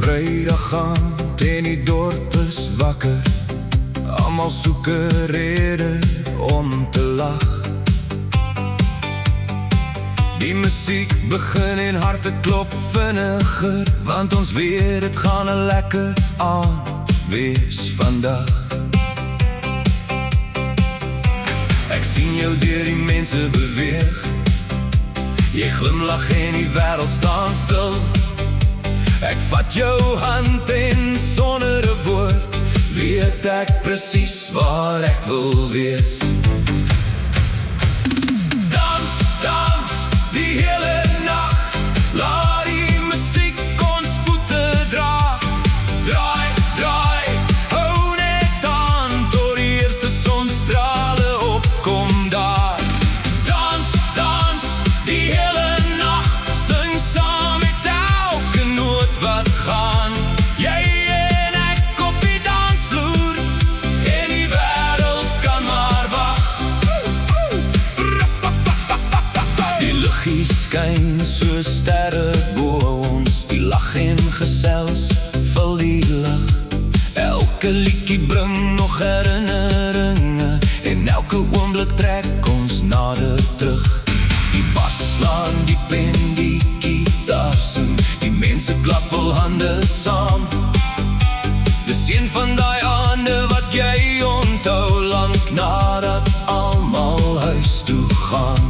Vrydag aand en die dorp is wakker. Almal soek 'n rede om te lag. Die musiek begin en harte klop vinniger, want ons weet het gaan 'n lekker aand wees vandag. Ek sien jou deur die mense beweeg. Jy glimlag en die wêreld staan stil. Ek vat jou hand en sonder 'n woord weet ek presies waar ek wil wees. Dans, dans, die hele nag, laat die musiek ons voete dra. Draai, draai, hou net aan tot die eerste sonstrale opkom daar. Dans, dans, die hele nag, sing saam met elke noot wat gaan. Jy en ek op die dansvloer en die wêreld kan maar wag. Die liggie skyn so sterre bo ons, die lag en gesels vul die lug. Elke liedjie bring nog herinneringe en elke oomblik trek ons nader terug. Die bas slaan diep en die gitaar sing, die mense klap hul hande saam. Dis een van daai aande wat jy onthou lank nadat almal huis toe gaan.